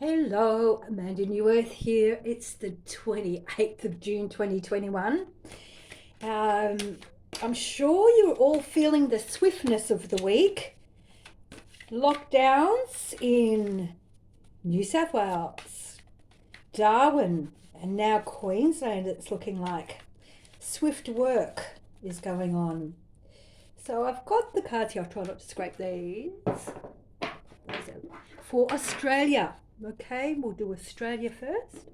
Hello, Amanda New Earth here. It's the 28th of June 2021. Um, I'm sure you're all feeling the swiftness of the week. Lockdowns in New South Wales, Darwin, and now Queensland, it's looking like. Swift work is going on. So I've got the cards here. I'll try not to scrape these. For Australia. Okay, we'll do Australia first.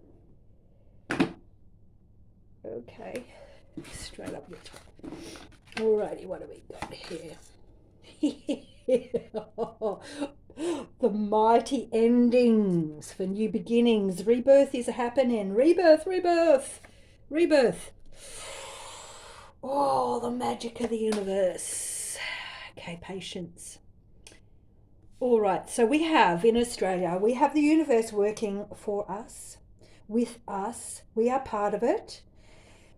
Okay, straight up your top. Alrighty, what do we got here? The mighty endings for new beginnings. Rebirth is happening. Rebirth, rebirth, rebirth. Oh, the magic of the universe. Okay, patience. All right, so we have in Australia, we have the universe working for us, with us. We are part of it.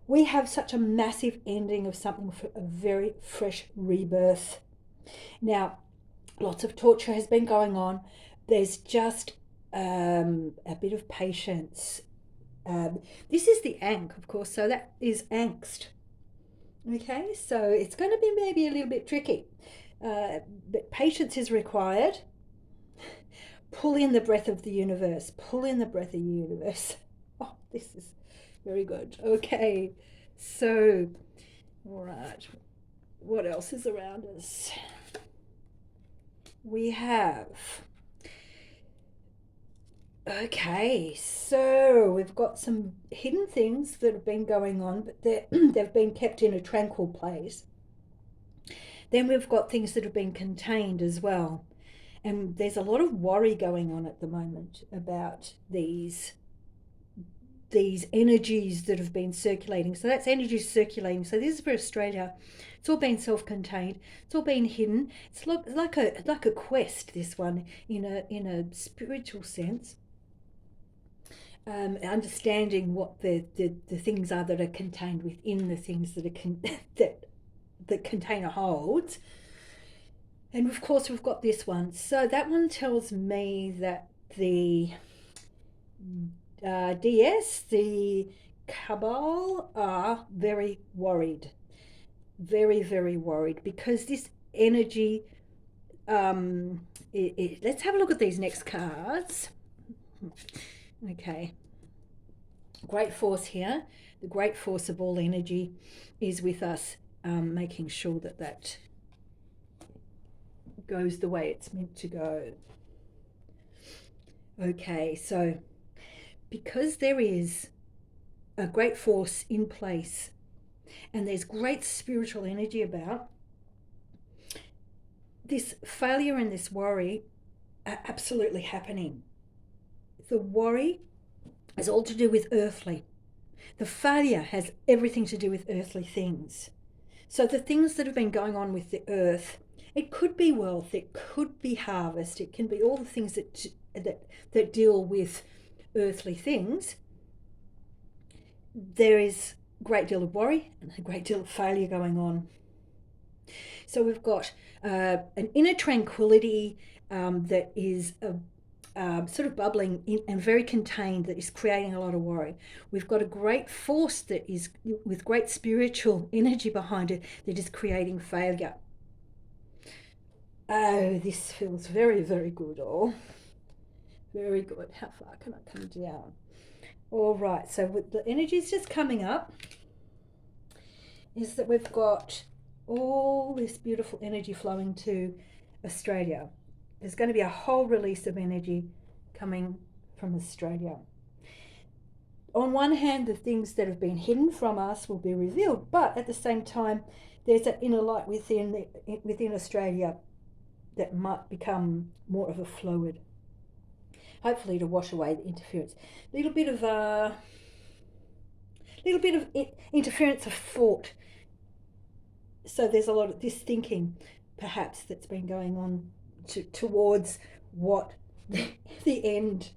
We have such a massive ending of something for a very fresh rebirth. Now, lots of torture has been going on. There's just a bit of patience. This is the ankh, of course, so that is angst. Okay, so it's going to be maybe a little bit tricky. But patience is required. Pull in the breath of the universe. Pull in the breath of the universe. Oh, this is very good. Okay, so, all right. What else is around us? We have. Okay, so we've got some hidden things that have been going on, but they've been kept in a tranquil place. Then we've got things that have been contained as well. And there's a lot of worry going on at the moment about these energies that have been circulating. So that's energy circulating. So this is for Australia. It's all been self-contained. It's all been hidden. It's like a quest. This one in a spiritual sense. Understanding what the things are that are contained within the things that are that the container holds. And of course, we've got this one. So that one tells me that the DS, the Cabal, are very worried. Very, very worried because this energy. Let's have a look at these next cards. Okay. Great force here. The great force of all energy is with us, making sure that goes the way it's meant to go. Okay, so because there is a great force in place and there's great spiritual energy about, this failure and this worry are absolutely happening. The worry is all to do with earthly. The failure has everything to do with earthly things. So the things that have been going on with the earth, it could be wealth, it could be harvest, it can be all the things that deal with earthly things. There is a great deal of worry and a great deal of failure going on. So we've got an inner tranquility that is sort of bubbling in and very contained, that is creating a lot of worry. We've got a great force that is with great spiritual energy behind it that is creating failure. Oh, this feels very, very good. Oh, very good. How far can I come down? All right, so with the energies just coming up is that we've got all this beautiful energy flowing to Australia. There's going to be a whole release of energy coming from Australia. On one hand, the things that have been hidden from us will be revealed, but at the same time, there's an inner light within Australia that might become more of a fluid, hopefully to wash away the interference. Little bit of interference of thought. So there's a lot of this thinking, perhaps, that's been going on towards what the end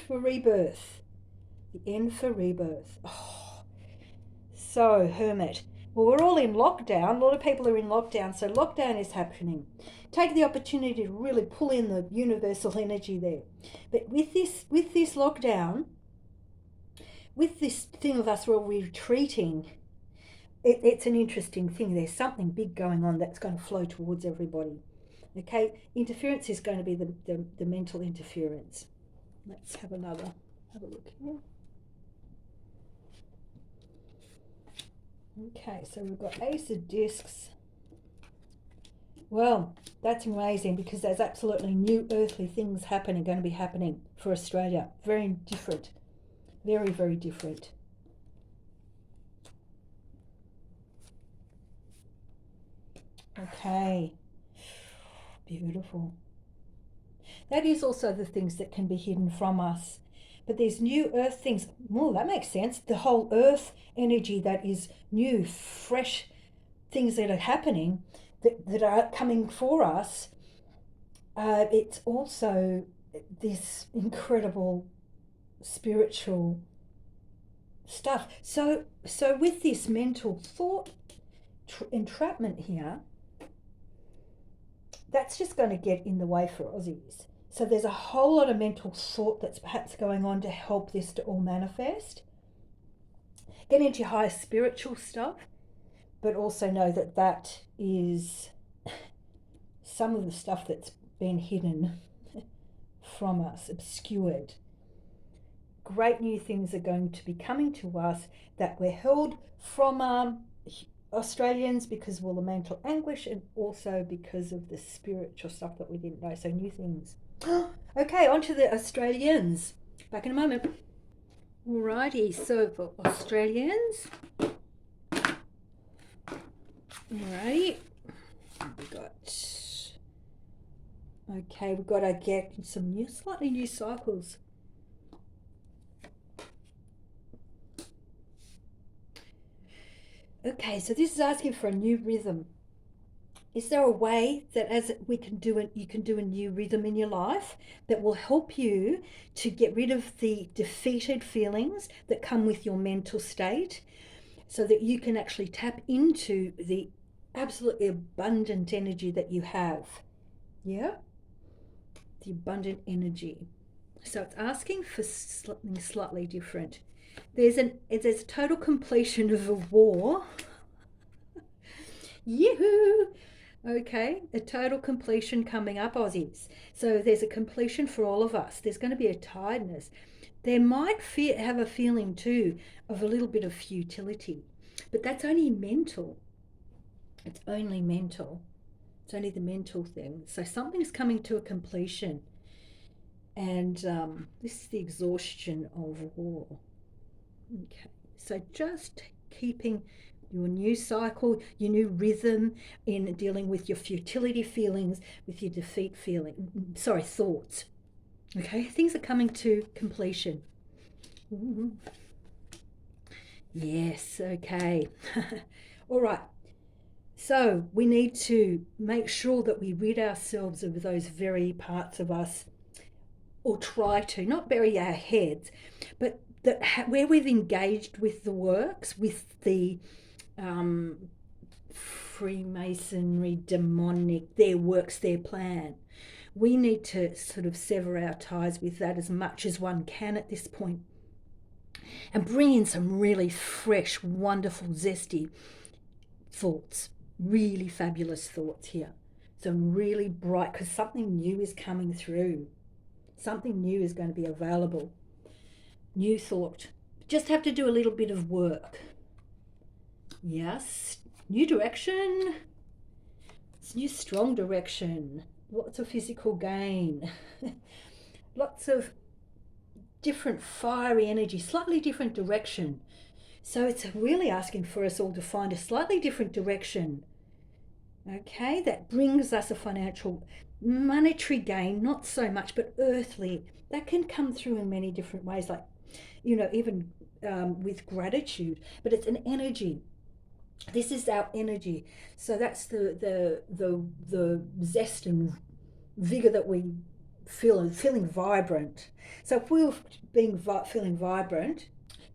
for rebirth. The end for rebirth. Oh, so Hermit. Well, we're all in lockdown. A lot of people are in lockdown, so lockdown is happening. take the opportunity to really pull in the universal energy there. But with this lockdown, with this thing of us all retreating, it's an interesting thing. There's something big going on that's going to flow towards everybody. Okay, interference is going to be the mental interference. Let's have a look here. Okay, so we've got Ace of Discs. Well, that's amazing, because there's absolutely new earthly things going to be happening for Australia. Very different. Very, very different. Okay. Beautiful. That is also the things that can be hidden from us. But there's new earth things. Oh, that makes sense. The whole earth energy that is new, fresh things that are happening, that are coming for us. It's also this incredible spiritual stuff. So with this mental thought entrapment here, that's just going to get in the way for Aussies. So there's a whole lot of mental thought that's perhaps going on to help this to all manifest. Get into your higher spiritual stuff, but also know that that is some of the stuff that's been hidden from us, obscured. Great new things are going to be coming to us that were held from Australians because of all the mental anguish, and also because of the spiritual stuff that we didn't know. So new things. Okay, on to the Australians. Back in a moment. Alrighty, so for Australians. Alrighty. We've got to get some slightly new cycles. Okay, so this is asking for a new rhythm. Is there a way that you can do a new rhythm in your life that will help you to get rid of the defeated feelings that come with your mental state, so that you can actually tap into the absolutely abundant energy that you have? Yeah? The abundant energy. So it's asking for something slightly different. There's a total completion of a war. Yoo-hoo! Okay, a total completion coming up, Aussies. So there's a completion for all of us. There's going to be a tiredness. There might have a feeling too of a little bit of futility, but that's only mental. It's only mental. It's only the mental thing. So something's coming to a completion, and this is the exhaustion of war. Okay, so just keeping your new cycle, your new rhythm in dealing with your futility feelings, with your defeat thoughts. Okay, things are coming to completion. Ooh. Yes, okay. All right. So we need to make sure that we rid ourselves of those very parts of us, or try to, not bury our heads, but where we've engaged with the works, with the Freemasonry, demonic, their works, their plan. We need to sort of sever our ties with that as much as one can at this point, and bring in some really fresh, wonderful, zesty thoughts, really fabulous thoughts here. Some really bright, because something new is coming through. Something new is going to be available. New thought. Just have to do a little bit of work. Yes, new direction. It's new strong direction. Lots of physical gain. Lots of different fiery energy, slightly different direction. So it's really asking for us all to find a slightly different direction. Okay, that brings us a financial, monetary gain, not so much, but earthly. That can come through in many different ways, like, even with gratitude, but it's an energy. This is our energy. So that's the zest and vigor that we feel, and feeling vibrant. So if we're feeling vibrant,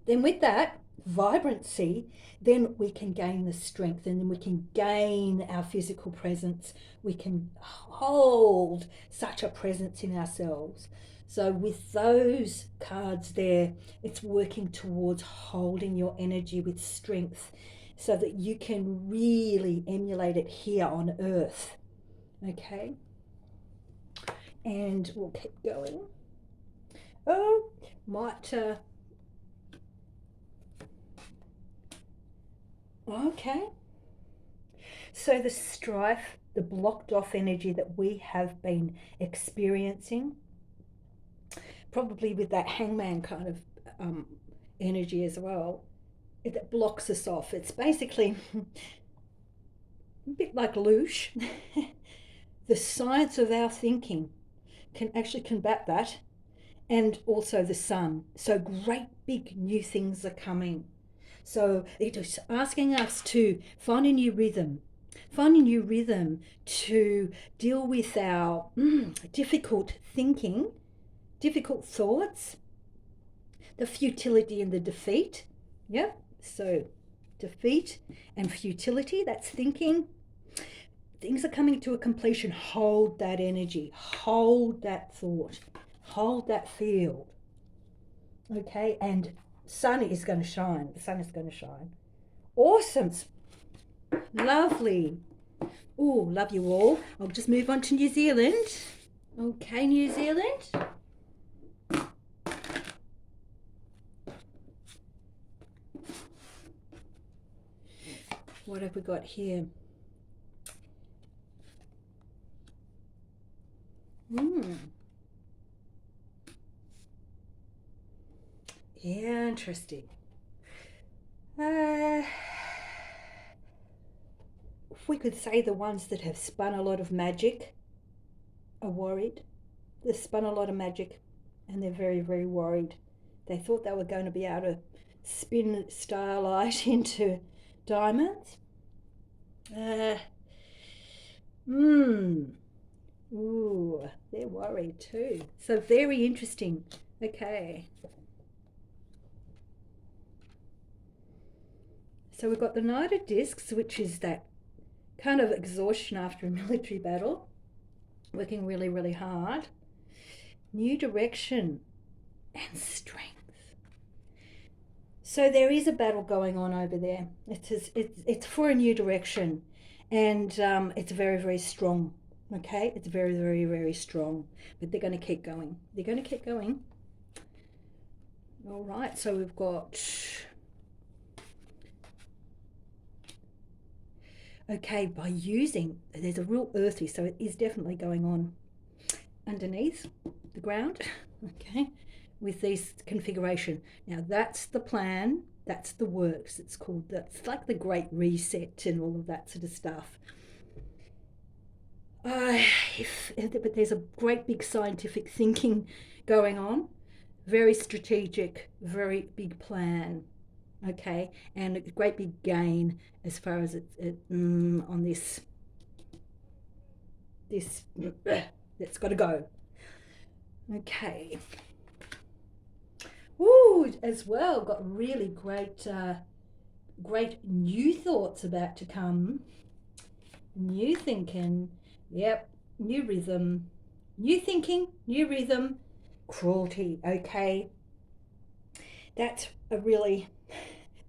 then with that, vibrancy, then we can gain the strength, and then we can gain our physical presence. We can hold such a presence in ourselves. So with those cards there, it's working towards holding your energy with strength so that you can really emulate it here on earth. Okay? And we'll keep going. Oh, might... Okay. So the strife, the blocked off energy that we have been experiencing, probably with that hangman kind of energy as well, that blocks us off. It's basically a bit like loosh. The science of our thinking can actually combat that, and also the sun. So great big new things are coming. So it is asking us to find a new rhythm to deal with our difficult thinking, difficult thoughts, the futility and the defeat. Yep. So defeat and futility, that's thinking. Things are coming to a completion. Hold that energy, hold that thought, hold that field. Okay, and sun is going to shine. The sun is going to shine. Awesome. Lovely. Oh, love you all. I'll just move on to New Zealand. Okay, New Zealand. What have we got here? Yeah, interesting. We could say the ones that have spun a lot of magic are worried. They've spun a lot of magic and they're very, very worried. They thought they were going to be able to spin starlight into diamonds. Ooh, they're worried too. So very interesting. Okay. So we've got the Knight of Discs, which is that kind of exhaustion after a military battle, working really, really hard. New direction and strength. So there is a battle going on over there. It's for a new direction, and it's very, very strong. Okay, it's very, very, very strong. But they're going to keep going. They're going to keep going. All right, so we've got... Okay, by using, there's a real earthy, so it is definitely going on underneath the ground, okay, with this configuration. Now that's the plan, that's the works, it's called, that's like the Great Reset and all of that sort of stuff. But there's a great big scientific thinking going on, very strategic, very big plan. Okay, and a great big gain as far as on this that's got to go. Okay. Ooh, as well, got really great new thoughts about to come. New thinking, yep, new rhythm, new thinking, new rhythm, cruelty. Okay, that's a really...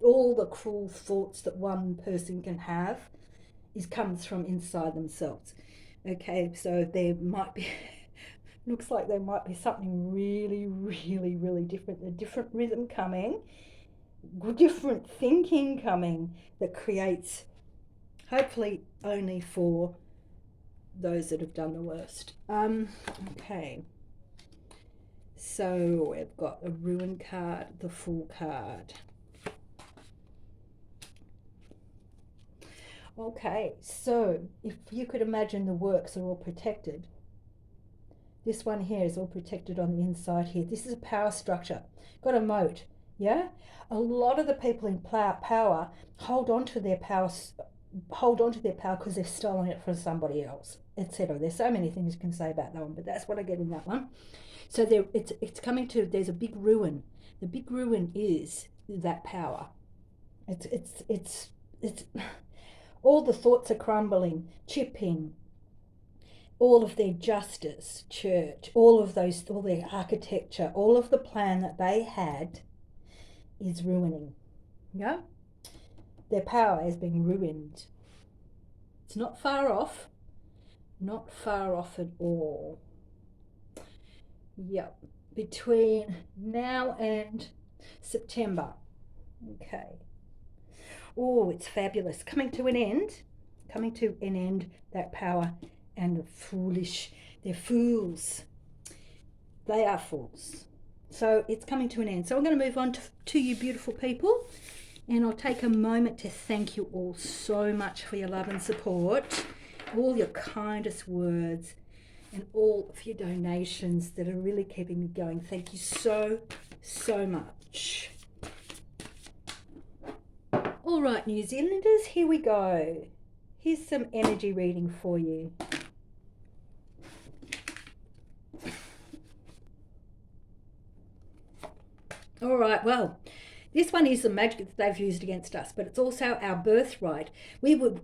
all the cruel thoughts that one person can have comes from inside themselves. Okay, so there might be looks like there might be something really, really, really different, a different rhythm coming, different thinking coming that creates, hopefully only for those that have done the worst. Okay, so we've got a Ruin card, the Fool card. Okay, so if you could imagine the works are all protected. This one here is all protected on the inside here. This is a power structure, got a moat, yeah? A lot of the people in power hold on to their power because they've stolen it from somebody else, etc. There's so many things you can say about that one, but that's what I get in that one. So it's coming to, there's a big ruin. The big ruin is that power. It's all the thoughts are crumbling. Chip in. All of their justice, church, all their architecture, all of the plan that they had is ruining. Yeah? Their power is being ruined. It's not far off. Not far off at all. Yep. Between now and September. Okay. Oh, it's fabulous. Coming to an end. Coming to an end, that power. And the foolish, they're fools. They are fools. So it's coming to an end. So I'm going to move on to you beautiful people. And I'll take a moment to thank you all so much for your love and support, all your kindest words, and all of your donations that are really keeping me going. Thank you so, so much. All right, New Zealanders, here we go. Here's some energy reading for you. All right, well, this one is the magic that they've used against us, but it's also our birthright.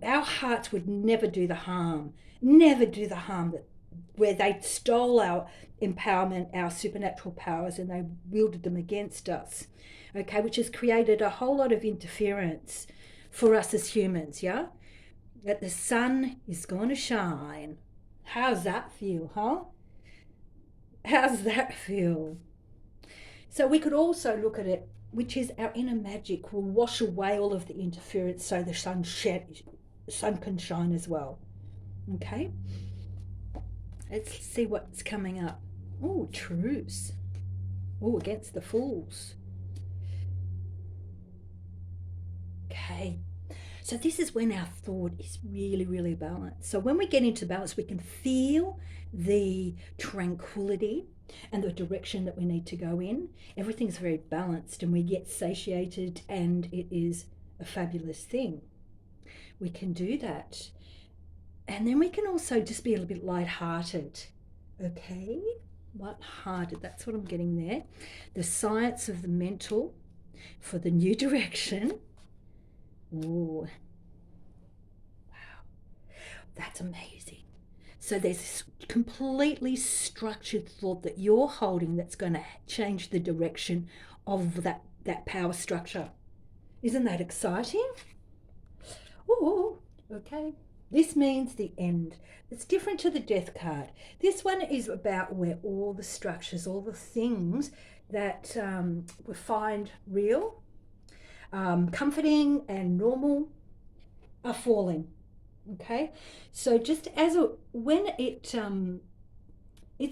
Our hearts would never do the harm where they stole our empowerment, our supernatural powers, and they wielded them against us. Okay, which has created a whole lot of interference for us as humans. Yeah, that the sun is going to shine. How's that feel, huh? How's that feel? So we could also look at it, which is our inner magic will wash away all of the interference so the sun can shine as well. Okay? Let's see what's coming up. Oh, truce. Oh, against the fools. Okay. So this is when our thought is really, really balanced. So when we get into balance, we can feel the tranquility and the direction that we need to go in. Everything's very balanced and we get satiated, and it is a fabulous thing. We can do that. And then we can also just be a little bit lighthearted. Okay? Lighthearted, that's what I'm getting there. The science of the mental for the new direction. Ooh. Wow. That's amazing. So there's this completely structured thought that you're holding that's going to change the direction of that power structure. Isn't that exciting? Oh, okay. This means the end. It's different to the death card. This one is about where all the structures, all the things that we find real, comforting and normal are falling. Okay, so just when it's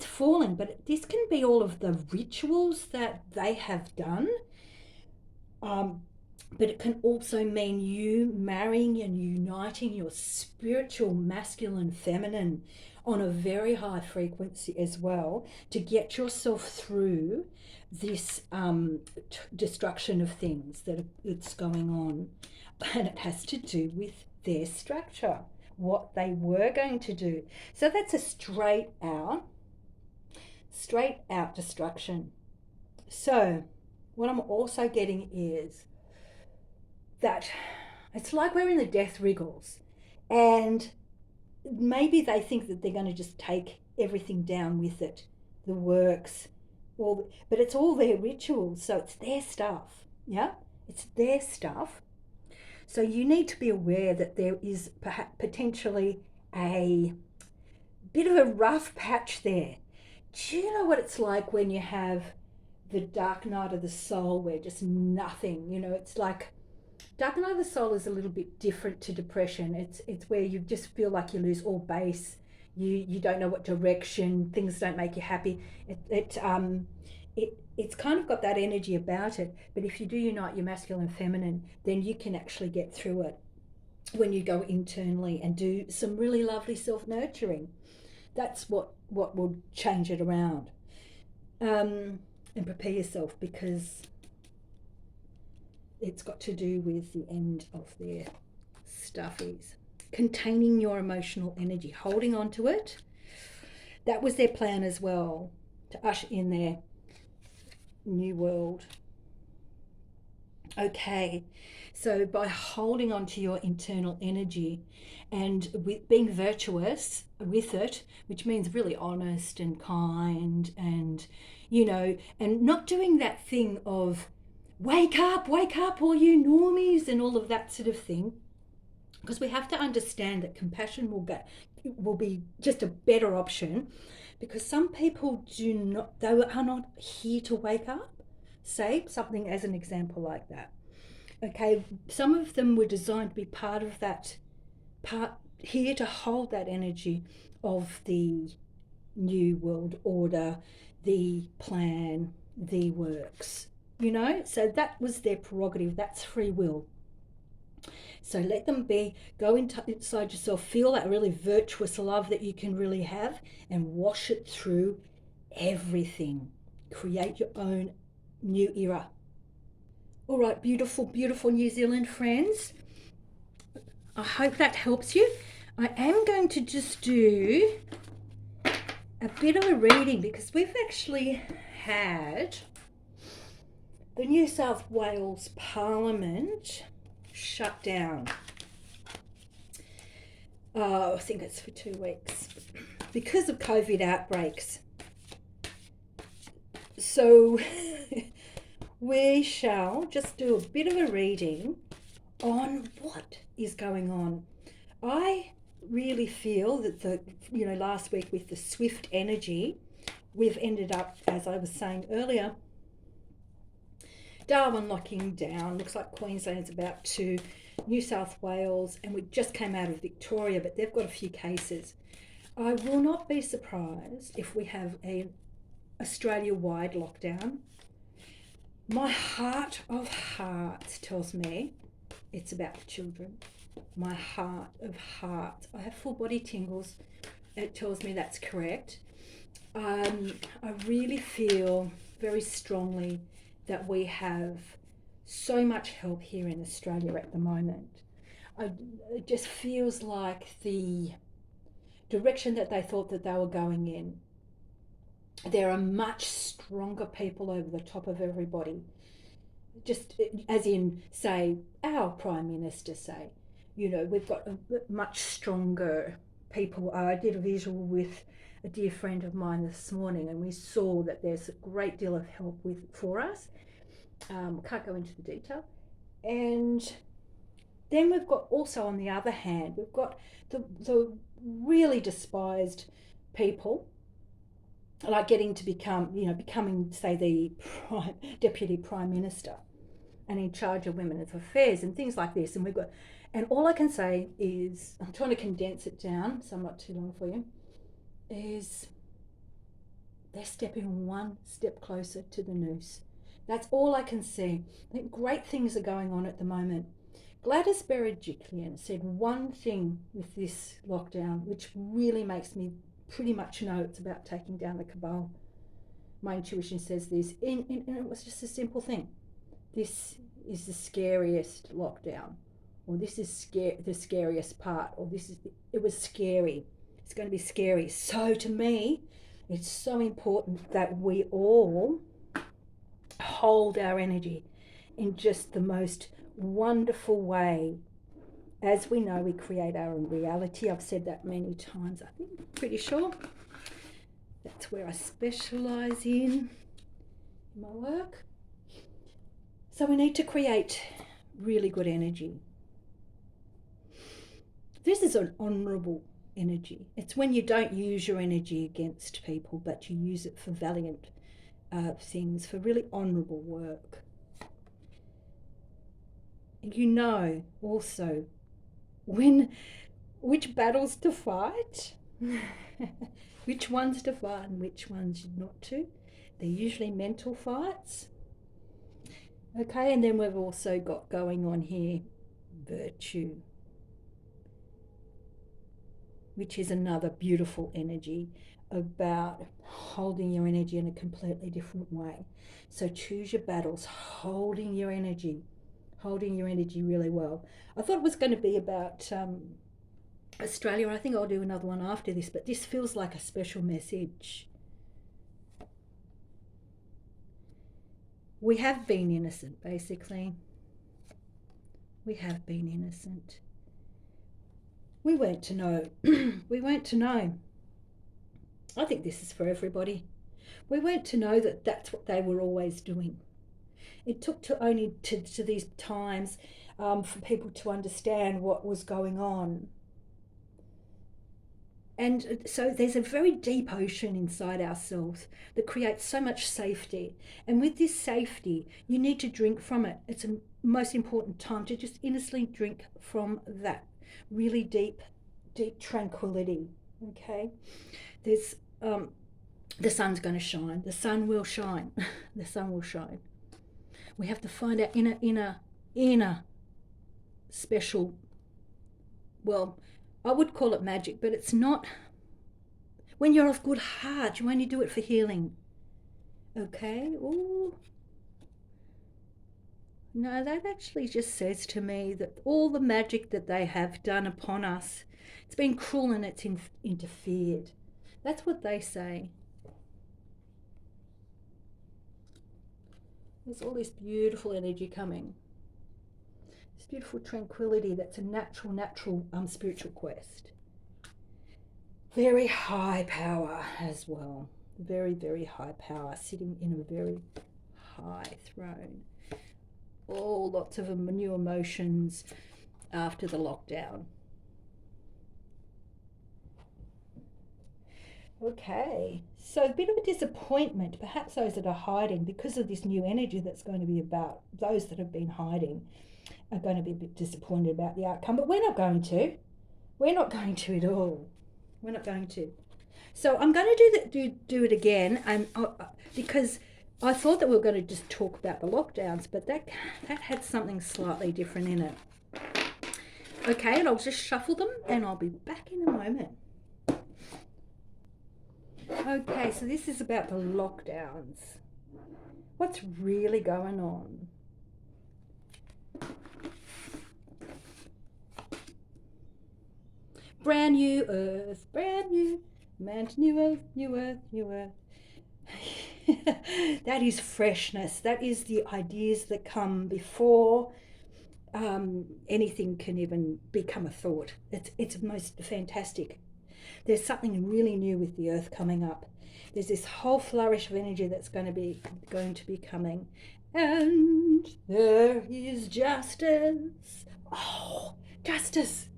falling, but this can be all of the rituals that they have done, but it can also mean you marrying and uniting your spiritual masculine feminine on a very high frequency as well to get yourself through this destruction of things that's going on. And it has to do with their structure, what they were going to do. So that's a straight out destruction. So what I'm also getting is that it's like we're in the death wriggles, and maybe they think that they're going to just take everything down with it, the works, but it's all their rituals, so it's their stuff. Yeah, it's their stuff. So you need to be aware that there is perhaps potentially a bit of a rough patch there. Do you know what it's like when you have the dark night of the soul where just nothing, it's like dark night of the soul is a little bit different to depression. It's where you just feel like you lose all base. You don't know what direction, things don't make you happy. It's kind of got that energy about it, but if you do unite your masculine and feminine, then you can actually get through it when you go internally and do some really lovely self-nurturing. That's what will change it around. And prepare yourself, because it's got to do with the end of their stuffies. Containing your emotional energy, holding on to it. That was their plan as well, to usher in their new world. Okay, so by holding on to your internal energy and with being virtuous with it, which means really honest and kind and, and not doing that thing of wake up, all you normies, and all of that sort of thing, because we have to understand that compassion will be just a better option, because some people they are not here to wake up. Say something as an example like that. Okay, some of them were designed to be part of that, part here to hold that energy of the new world order, the plan, the works, so that was their prerogative. That's free will. So let them be, go inside yourself, feel that really virtuous love that you can really have, and wash it through everything. Create your own new era. All right, beautiful, beautiful New Zealand friends. I hope that helps you. I am going to just do a bit of a reading, because we've actually had the New South Wales Parliament shut down. I think it's for 2 weeks because of COVID outbreaks. So we shall just do a bit of a reading on what is going on. I really feel that last week with the swift energy, we've ended up, as I was saying earlier, Darwin locking down. Looks like Queensland's about to, New South Wales, and we just came out of Victoria, but they've got a few cases. I will not be surprised if we have an Australia-wide lockdown. My heart of hearts tells me it's about the children. My heart of hearts. I have full body tingles. It tells me that's correct. I really feel very strongly that we have so much help here in Australia at the moment. It just feels like the direction that they thought that they were going in, there are much stronger people over the top of everybody. Just as in, say, our Prime Minister, say, we've got a much stronger people. I did a visual with a dear friend of mine this morning, and we saw that there's a great deal of help for us. Can't go into the detail. And then we've got also, on the other hand, we've got the really despised people, like getting to becoming, say, the Deputy Prime Minister and in charge of women's affairs and things like this. And all I can say is, I'm trying to condense it down so I'm not too long for you, is they're stepping one step closer to the noose. That's all I can see. I think great things are going on at the moment. Gladys Berejiklian said one thing with this lockdown, which really makes me pretty much know it's about taking down the cabal. My intuition says this, and it was just a simple thing. This is the scariest lockdown, or this is the scariest part, or it was scary. It's going to be scary. So to me, it's so important that we all hold our energy in just the most wonderful way. As we know, we create our own reality. I've said that many times, I think, pretty sure. That's where I specialise in my work. So we need to create really good energy. This is an honourable energy. It's when you don't use your energy against people, but you use it for valiant things, for really honourable work. Also which battles to fight, which ones to fight and which ones not to. They're usually mental fights. Okay, and then we've also got going on here virtue, which is another beautiful energy about holding your energy in a completely different way. So choose your battles, holding your energy really well. I thought it was going to be about Australia. I think I'll do another one after this, but this feels like a special message. We have been innocent, basically. We have been innocent. We weren't to know. We weren't to know. I think this is for everybody. We weren't to know that that's what they were always doing. It took to only to these times for people to understand what was going on. And so there's a very deep ocean inside ourselves that creates so much safety. And with this safety, you need to drink from it. It's a most important time to just innocently drink from that really deep, deep tranquility. Okay? There's the sun's going to shine. The sun will shine. The sun will shine. We have to find our inner special, well, I would call it magic, but it's not. When you're of good heart, you only do it for healing. Okay? Ooh. No, that actually just says to me that all the magic that they have done upon us, it's been cruel and it's interfered. That's what they say. There's all this beautiful energy coming. This beautiful tranquility that's a natural spiritual quest. Very high power as well. Very, very high power, sitting in a very high throne. All lots of new emotions after the lockdown. Okay, so a bit of a disappointment, perhaps those that are hiding, because of this new energy that's going to be about. Those that have been hiding are going to be a bit disappointed about the outcome, but we're not going to. We're not going to at all. We're not going to. So I'm going to do it again, and because I thought that we were going to just talk about the lockdowns, but that had something slightly different in it. Okay, and I'll just shuffle them, and I'll be back in a moment. Okay, so this is about the lockdowns. What's really going on? Brand new earth, brand new, man, new earth, new earth, new earth. That is freshness. That is the ideas that come before anything can even become a thought. It's most fantastic. There's something really new with the earth coming up. There's this whole flourish of energy that's going to be coming. And there is justice. Oh, justice.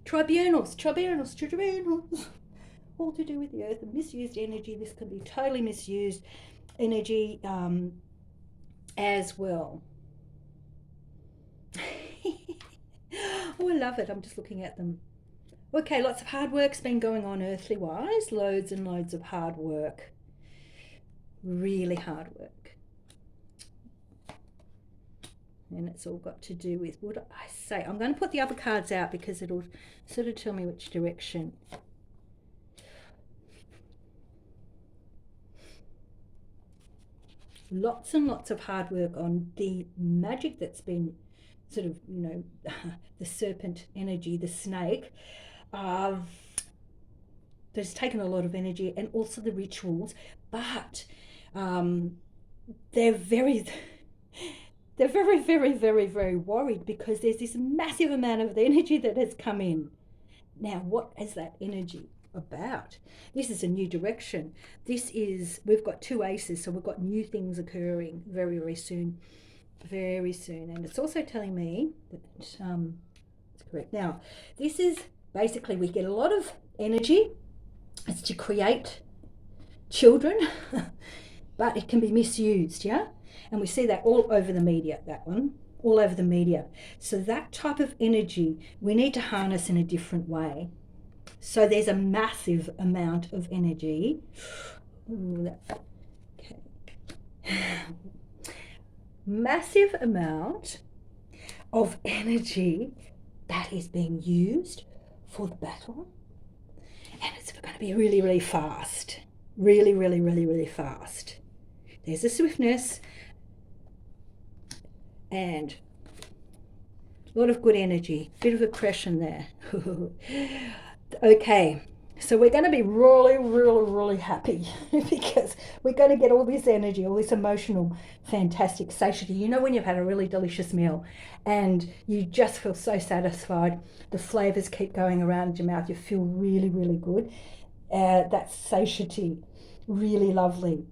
Tribunals. All to do with the earth and misused energy. This can be totally misused energy as well. Oh, I love it. I'm just looking at them. Okay, lots of hard work's been going on earthly wise. Loads and loads of hard work. Really hard work. And it's all got to do with what I say. I'm going to put the other cards out because it'll sort of tell me which direction. Lots and lots of hard work on the magic that's been sort of, the serpent energy, the snake. There's taken a lot of energy, and also the rituals, but they're very, very, very, very worried because there's this massive amount of energy that has come in. Now, what is that energy about? This is a new direction. We've got two aces, so we've got new things occurring very, very soon. Very soon. And it's also telling me that it's correct. Now, this is basically, we get a lot of energy. It's to create children, but it can be misused, yeah? And we see that all over the media, that one, all over the media. So that type of energy, we need to harness in a different way. So there's a massive amount of energy. Okay. Massive amount of energy that is being used for the battle, and it's going to be really, really fast. Really, really, really, really fast. There's a swiftness and a lot of good energy. Bit of oppression there. Okay, So we're going to be really, really, really happy because we're going to get all this energy, all this emotional, fantastic satiety. You know, when you've had a really delicious meal and you just feel so satisfied, the flavors keep going around your mouth, you feel really, really good. That satiety, really lovely.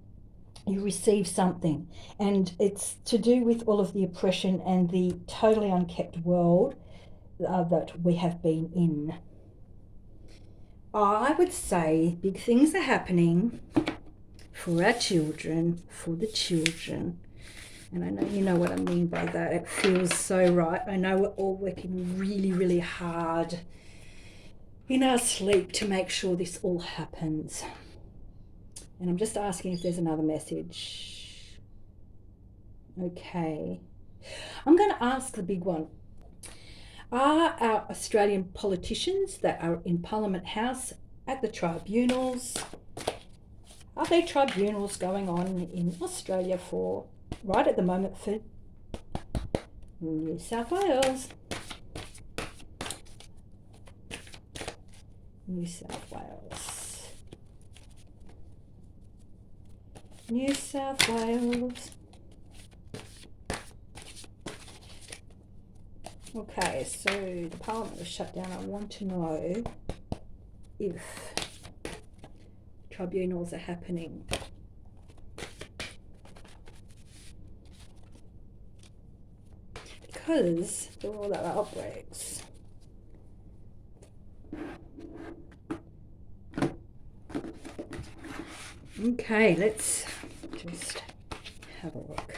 You receive something, and it's to do with all of the oppression and the totally unkept world that we have been in. I would say big things are happening for our children, for the children. And I know you know what I mean by that. It feels so right. I know we're all working really, really hard in our sleep to make sure this all happens. And I'm just asking if there's another message. Okay. I'm going to ask the big one. Are our Australian politicians that are in Parliament House at the tribunals, are there tribunals going on in Australia for, right at the moment, for New South Wales? New South Wales. New South Wales. Okay, so the Parliament was shut down. I want to know if tribunals are happening. Because there were all the outbreaks. Okay, let's just have a look.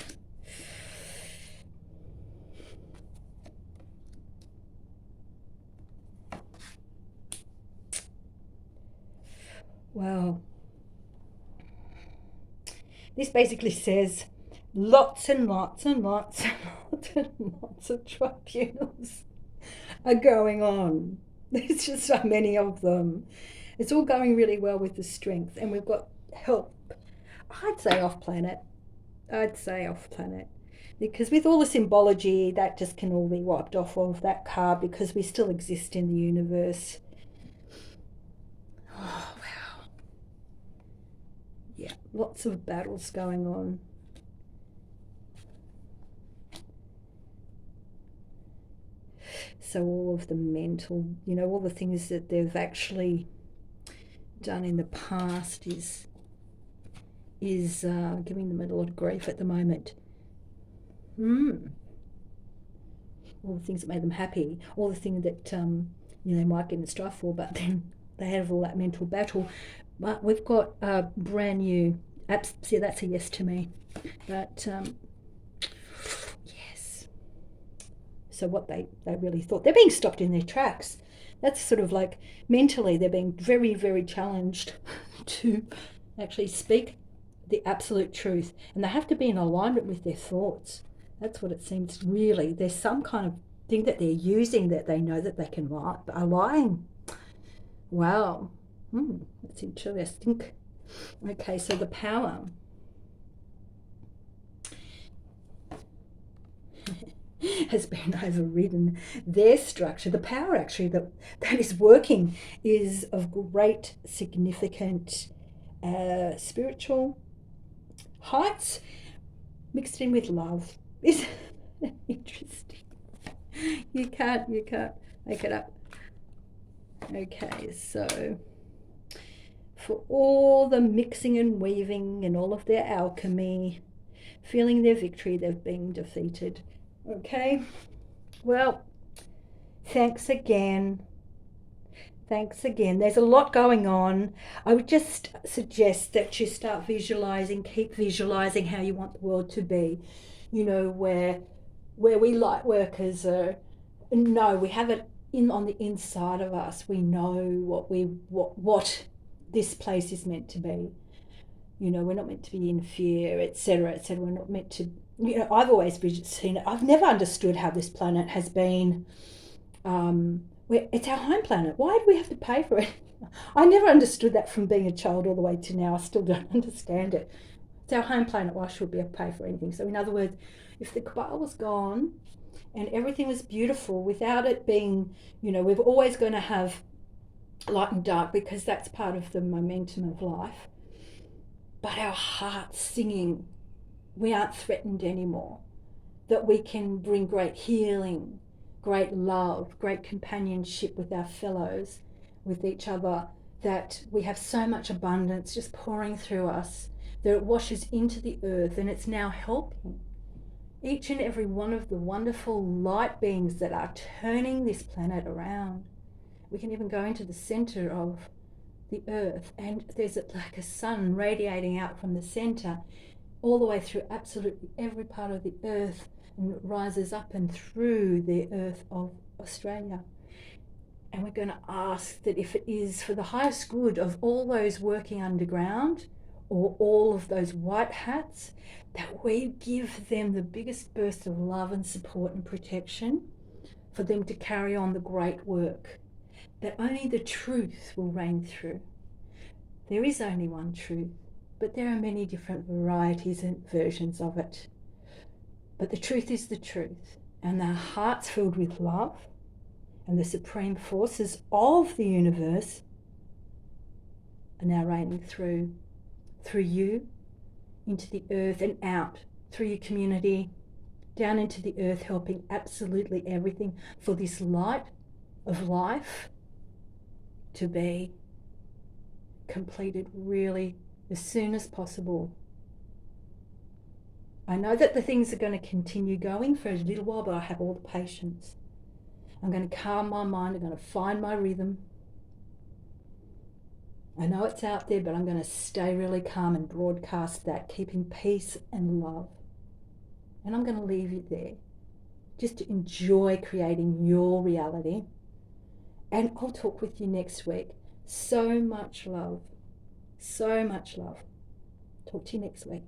Well, this basically says lots and lots and lots and lots and lots of tribunals are going on. There's just so many of them. It's all going really well with the strength, and we've got help. I'd say off planet. Because with all the symbology, that just can all be wiped off of that card because we still exist in the universe. Oh, wow. Yeah, lots of battles going on. So all of the mental, all the things that they've actually done in the past is giving them a lot of grief at the moment. All the things that made them happy, all the things that they might get in strife for, but then they have all that mental battle. But we've got a brand new. See, that's a yes to me. But yes. So what they really thought, they're being stopped in their tracks. That's sort of like mentally they're being very, very challenged to actually speak the absolute truth, and they have to be in alignment with their thoughts. That's what it seems. Really, there's some kind of thing that they're using that they know that they can lie, but are lying. Wow, that's interesting. Okay, so the power has been overridden. Their structure, the power actually that is working, is of great significant spiritual heights mixed in with love. Isn't that interesting? You can't make it up. Okay, so for all the mixing and weaving and all of their alchemy, feeling their victory, they've been defeated. Okay, well, thanks again. There's a lot going on. I would just suggest that you start visualizing, keep visualizing how you want the world to be. Where we light workers are, no, we have it on the inside of us. We know what this place is meant to be. We're not meant to be in fear, etc., etc. We're not meant to. I've always seen it. I've never understood how this planet has been. It's our home planet. Why do we have to pay for it? I never understood that from being a child all the way to now. I still don't understand it. It's our home planet. Why should we have to pay for anything? So in other words, if the Kabbalah was gone and everything was beautiful without it being, we're always going to have light and dark, because that's part of the momentum of life. But our hearts singing, we aren't threatened anymore, that we can bring great healing, great love, great companionship with our fellows, with each other, that we have so much abundance just pouring through us, that it washes into the earth, and it's now helping each and every one of the wonderful light beings that are turning this planet around. We can even go into the center of the earth, and there's like a sun radiating out from the center all the way through absolutely every part of the earth, and it rises up and through the earth of Australia. And we're going to ask that if it is for the highest good of all those working underground, or all of those white hats, that we give them the biggest burst of love and support and protection for them to carry on the great work, that only the truth will reign through. There is only one truth, but there are many different varieties and versions of it. But the truth is the truth, and our hearts filled with love and the supreme forces of the universe are now reigning through you, into the earth and out, through your community, down into the earth, helping absolutely everything for this light of life to be completed really as soon as possible. I know that the things are going to continue going for a little while, but I have all the patience. I'm going to calm my mind. I'm going to find my rhythm. I know it's out there, but I'm going to stay really calm and broadcast that, keeping peace and love. And I'm going to leave you there, just to enjoy creating your reality. And I'll talk with you next week. So much love. So much love. Talk to you next week.